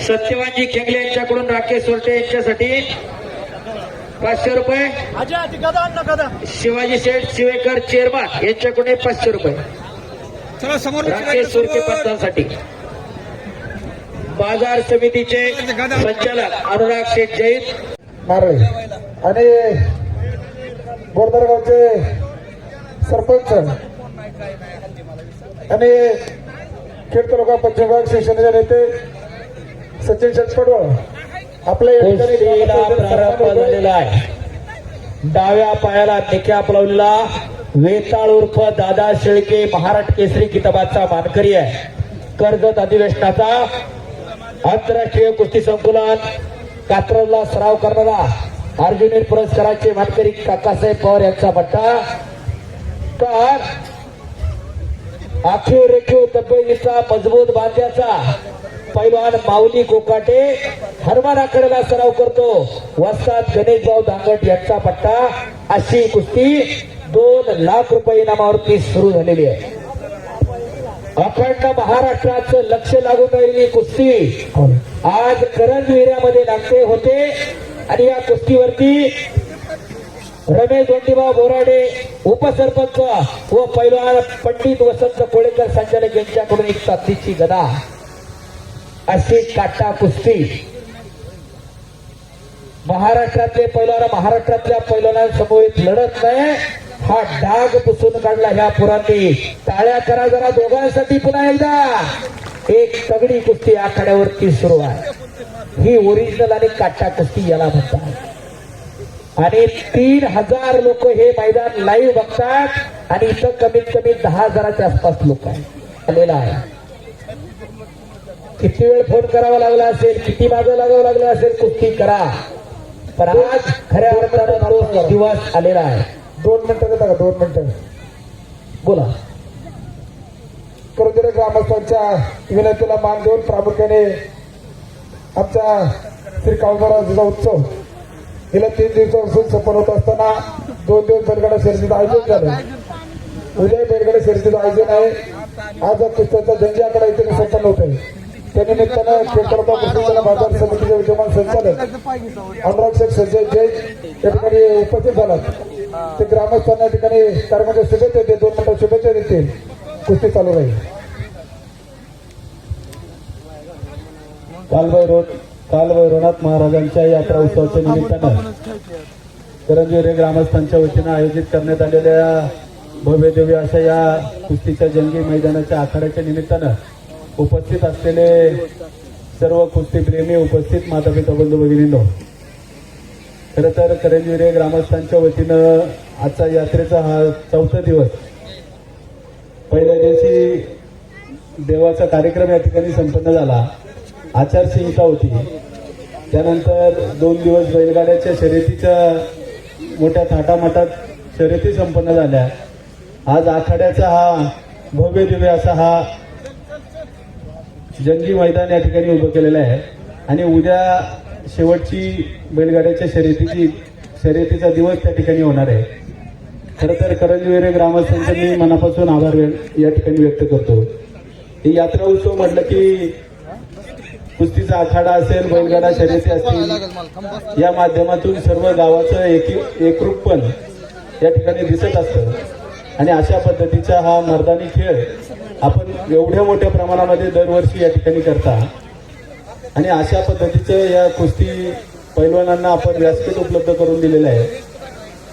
सत्यवानजी खेंगले यांच्याकडून राकेश सोरटे यांच्यासाठी 500 रुपये. शिवाजी शेठ शिवेकर चेअरमन यांच्याकडून 500 रुपये. राकेश सोरटे पंचांसाठी. बाजार समितीचे संचालक अनुराग शेठ जैन नारळे आणि बोरदरगावचे सरपंच आणि खेड तालुका पश्चिम विभाग शिवसेनेचे नेते सचिन शेटपडवळ आपल्या या ठिकाणी प्रारंभ झालेला आहे. डाव्या पायाला निक्या पळवलेला वेताळ उर्फ दादा शेळके महाराष्ट्र केसरी किताबाचा मानकरी आहे. कर्जत अधिवेशनाचा आंतरराष्ट्रीय कुस्ती संकुलन कात्रजला सराव करणारा अर्जुन पुरस्काराचे मानकरी काकासाहेब पवार यांचा पट्टा. तर आखीव रेखीव तब्येतीचा मजबूत बांध्याचा पैलवान माऊली कोकाटे हनुमान आकड्याला सराव करतो वस्ताद गणेशभाऊ दांगट यांचा पट्टा. अशी कुस्ती 2 लाख रुपये इनामावरती सुरू झालेली आहे. अखंड महाराष्ट्राचं लक्ष लागून राहिलेली कुस्ती आज करंजविऱ्यामध्ये लागते होते आणि या कुस्तीवरती रमेश दोंडीबा बोराडे उपसरपंच व पैलवान पंडित वसंत कोळेकर संचालक यांच्याकडून एक ताकदीची गदा. अशी काटा कुस्ती महाराष्ट्रातले पैलवान महाराष्ट्रातल्या पैलवानांसमोर लढत नाही. हा डाग पुसून काढला ह्या पुरांनी. टाळ्या करा जरा दोघांसाठी. पुन्हा एकदा एक तगडी कुस्ती आखाड्यावरती सुरू आहे. ही ओरिजिनल आणि काटा कुस्ती याला म्हणतात. आणि 3000 लोक हे मैदान लाईव्ह बघतात आणि इथं कमीत कमी 10,000च्या आसपास लोक आलेला आहे. किती वेळ फोन करावा लागला असेल, किती मागं लागावं लागलं असेल, कुस्ती करा. पण आज खऱ्या अर्थानं दिवस आलेला आहे. 2 मिनिटं देता का? 2 मिनिटं बोला. करंजरे ग्रामस्थांच्या विनंतीला मान देऊन प्रामुख्याने आमच्या श्री काळूबाईचा उत्सव गेल्या 3 दिवसापासून संपन्न होत असताना 2 दिवस बैलगाडा शर्यतीचं आयोजन झालं. उद्या बैलगाडा शर्यतीचं आयोजन आहे. आज कुस्त्याचा जंगी आकडा इथे संपन्न होत आहे. त्यानिमित्तानं खेड तालुका कुस्ती बाजार समितीचे विद्यमान संचालक अनुराग शेठ संजय जैन या ठिकाणी उपस्थित झालात. ते ग्रामस्थांना ठिकाणी कार्यक्रमाच्या शुभेच्छा देते. 2 मिनिटं शुभेच्छा देतील. कुस्ती चालू राहील. कालभैरवनाथ महाराजांच्या यात्रा उत्सवाच्या निमित्तानं करंजविरे ग्रामस्थांच्या वतीनं आयोजित करण्यात आलेल्या भव्य दिव्य अशा या कुस्तीच्या जंगी मैदानाच्या आखाड्याच्या निमित्तानं उपस्थित असलेले सर्व कुस्तीप्रेमी, उपस्थित मातापिता बंधू भगिनींनो, खरं तर करंजविरे ग्रामस्थांच्या वतीनं आजचा यात्रेचा हा 4था दिवस. पहिल्या दिवशी देवाचा कार्यक्रम या ठिकाणी संपन्न झाला. आचारसंहिता होती. त्यानंतर 2 दिवस बैलगाड्याच्या शर्यतीच्या मोठ्या थाटामाटात शर्यती संपन्न झाल्या. आज आखाड्याचा हा भव्य दिव्य असा हा जंगी मैदान या ठिकाणी उभं केलेलं आहे. आणि उद्या शेवटची बैलगाड्याच्या शर्यतीचा दिवस त्या ठिकाणी होणार आहे. खरं तर करंजविरे ग्रामस्थांचे मी मनापासून आभार या ठिकाणी व्यक्त करतो. ही यात्रा उत्सव म्हटलं की कुस्तीचा आखाडा असेल, बैलगाडा शर्यती असतील, या माध्यमातून सर्व गावाचं एकरूपपण या ठिकाणी दिसत असतं. आणि अशा पद्धतीचा हा मर्दानी खेळ आपण एवढ्या मोठ्या प्रमाणामध्ये दरवर्षी या ठिकाणी करता. आणि अशा पद्धतीचं या कुस्ती पैलवानांना आपण व्यासपीठ उपलब्ध करून दिलेलं आहे.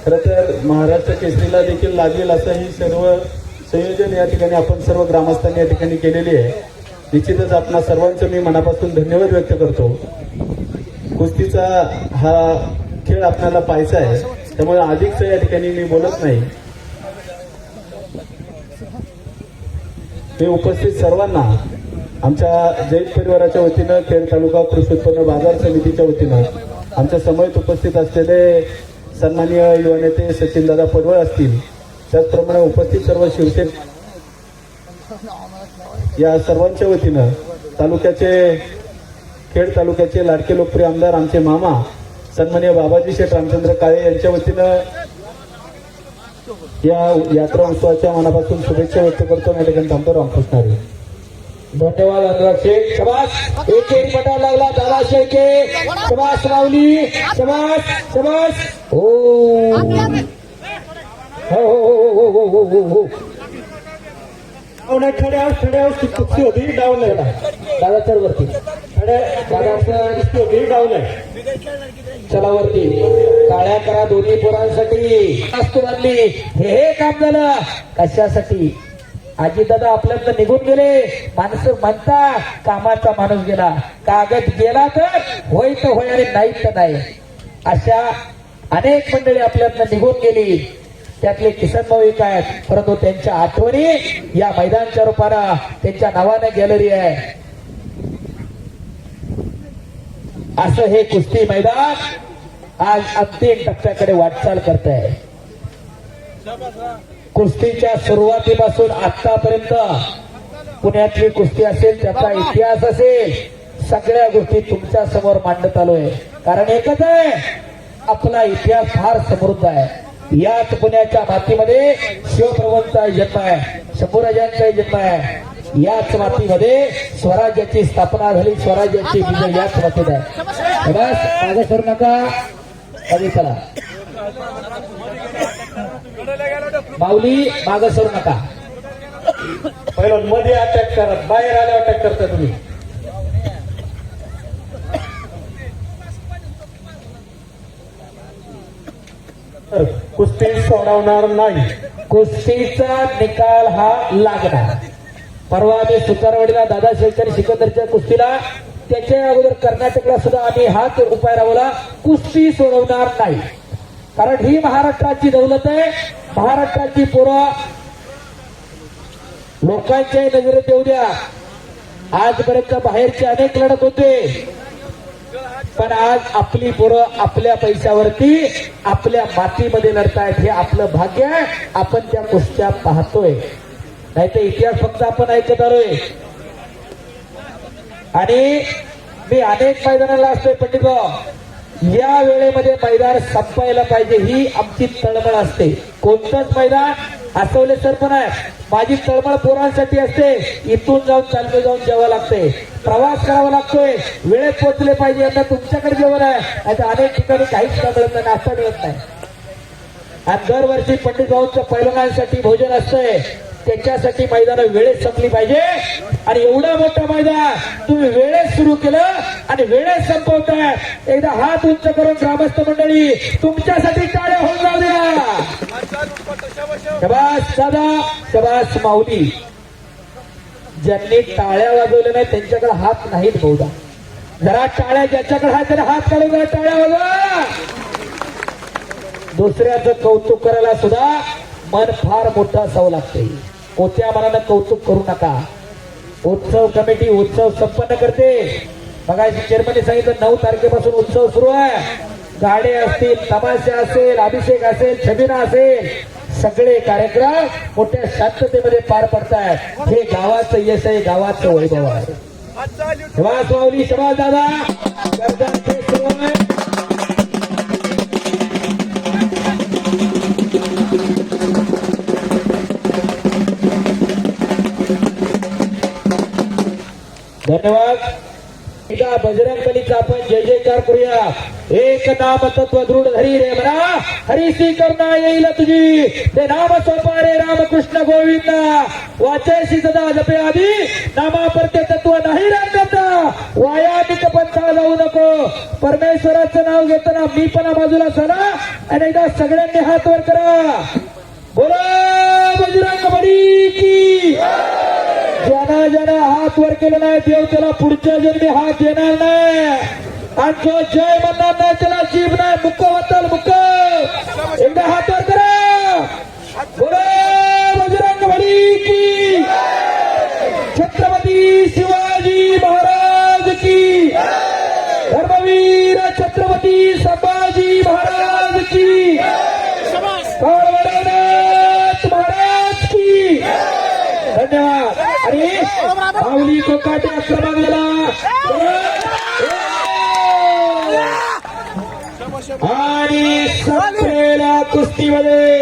खरं तर महाराष्ट्र केसरीला देखील लागेल असं ही सर्व संयोजन या ठिकाणी आपण सर्व ग्रामस्थांनी या ठिकाणी केलेली आहे. निश्चितच आपणा सर्वांचं मी मनापासून धन्यवाद व्यक्त करतो. कुस्तीचा हा खेळ आपल्याला पाहायचा आहे, त्यामुळे अधिकचं या ठिकाणी मी बोलत नाही. मी उपस्थित सर्वांना आमच्या जैन परिवाराच्या वतीनं, खेड तालुका कृषी उत्पन्न बाजार समितीच्या वतीनं, आमच्या समवेत उपस्थित असलेले सन्माननीय युवा नेते सचिनदादा पडवळ असतील, त्याचप्रमाणे उपस्थित सर्व शिवसेना या सर्वांच्या वतीनं खेड तालुक्याचे लाडके लोकप्रिय आमदार आमचे मामा सन्माननीय बाबाजी शेठ रामचंद्र काळे यांच्या वतीनं या यात्रा उत्सवाच्या मनापासून शुभेच्छा व्यक्त करतो. या ठिकाणी थांबतो. रामकृष्ण हरी. धन्यवाद अनुराग शेख. शबास. एक पटा लागला दादा शेळके. शबास माऊली. शबास शबास. हो हो हो हो हो हो हो. ठड्यावर कुस्ती होती डाऊन आहे दादा चल वरती. दादा कुस्ती होती डाऊन आहे. चला वरती. काळ्या करा दोन्ही पोरांसाठी. वस्तू बांधली. हे काम झालं कशासाठी? आजीदादा आपल्यातलं निघून गेले. माणसं म्हणता कामाचा माणूस गेला. कागद गेला तर होय तर होय आणि नाही तर नाही. अशा अनेक मंडळी आपल्यातनं निघून गेली. त्यातले किसन भाऊ एक आहेत, परंतु त्यांच्या आठवणी या मैदानच्या रूपानं त्यांच्या नावाने गॅलरी आहे. असं हे कुस्ती मैदान आज अंतिम टप्प्याकडे वाटचाल करत आहे. कुस्तीच्या सुरुवातीपासून आतापर्यंत पुण्यातली कुस्ती असेल, त्याचा इतिहास असेल, सगळ्या गोष्टी तुमच्या समोर मांडत आलोय. कारण एकच आहे, आपला इतिहास फार समृद्ध आहे. याच पुण्याच्या मातीमध्ये शिवप्रभूंचा जन्म आहे, शंभूराजांचाही जन्म आहे. याच मातीमध्ये स्वराज्याची स्थापना झाली, स्वराज्याची विजय याच मातीत आहे. बस मागे करू नका. कधी चला माऊली, मागे सरू नका. पहिलं मध्ये अटॅक करा, बाहेर आल्यावर अटॅक करता तुम्ही. कुस्ती सोडवणार नाही. कुस्तीचा निकाल हा लागणार. परवा आम्ही सुतारवाडीला दादा शेळकर सिकंदरच्या कुस्तीला, त्याच्या अगोदर कर्नाटकला सुद्धा आम्ही हाच उपाय राबवला, कुस्ती सोडवणार नाही. कारण ही महाराष्ट्राची दौलत आहे. महाराष्ट्राची पोरं लोकांच्या नजरेत येऊ द्या. आजपर्यंत बाहेरचे अनेक लढत होते, पण आज आपली पोरं आपल्या पैशावरती आपल्या मातीमध्ये लढतायत. हे आपलं भाग्य आहे. आपण त्या कुस्त्या पाहतोय, नाही तर इतिहास फक्त आपण ऐकत आलोय. आणि मी अनेक मैदानाला असतोय पंडितभाऊ, या वेळेमध्ये मैदान संपायला पाहिजे ही आमची तळमळ असते. कोणतंच मैदान असवले सर पण आहे, माझी तळमळ पोरांसाठी असते. इथून जाऊन चालू जाऊन जेवावं लागते, प्रवास करावा लागतोय, वेळेत पोहोचले पाहिजे. आता तुमच्याकडे जेवण आहे, आता अनेक ठिकाणी काहीच मिळत नाही, नाश्ता मिळत नाही. आणि दरवर्षी पंडित भाऊंच्या पैलवानांसाठी भोजन असतंय, त्याच्यासाठी मैदान वेळेत संपली पाहिजे. आणि एवढं मोठं मैदान तुम्ही वेळेत सुरू केलं आणि वेळेत संपवताय. एकदा हात उंच करून ग्रामस्थ मंडळी तुमच्यासाठी टाळ्या होऊन जाऊ द्या. शबास दादा, शबास माऊली. ज्यांनी टाळ्या वाजवल्या नाही त्यांच्याकडे हात नाहीत बहुधा. जरा टाळ्या ज्याच्याकडे हात त्याला हात काढून जरा टाळ्या वाजवा. दुसऱ्याचं कौतुक करायला सुद्धा मन फार मोठं असावं लागते. कोत्या मनानं कौतुक करू नका. उत्सव कमिटी उत्सव संपन्न करते. बघायची चेअरमनने सांगितलं 9 तारखेपासून उत्सव सुरू आहे. गाडे असतील, तमाशे असेल, अभिषेक असेल, छबिना असेल, सगळे कार्यक्रम मोठ्या शांततेमध्ये पार पडतायत. हे गावाचं यश आहे, गावाचं वैभव आहे. शबास माऊली, शबास दादा. गर्दन सुरू आहे. धन्यवाद. एकदा बजरंग बलीचा आपण जय जयकार करूया. एक नाम तत्व दृढ धरी रे म्हणा, हरिसी करुणा येईल तुझी. ते नाम सोपा रे रामकृष्ण गोविंद. वाचेशी सदा जपे आधी, नामा परते तत्व नाही राहता. वायानिक पंथा जाऊ नको. परमेश्वराचं नाव घेताना मी पण बाजूला सरा आणि एकदा सगळ्यांनी हात वर करा. बोला बजरंग बली की. ज्यानं ज्यानं हात वर केलं नाही, देव त्याला पुढच्या जन्मी हात देणार नाही. आणि जो जय म्हणणार नाही त्याला जीभ नाही. मुक्क वतल मुक्क. एकदा हात वर करा. बोला बजरंग बली की. छत्रपती शिवाजी महाराज की. धर्मवीर छत्रपती संभाजी महाराज की. काळवडनाथ महाराज की. धन्यवाद. आणि माऊली कोकाटे आक्रमण झाला. आणि संपलेल्या कुस्तीमध्ये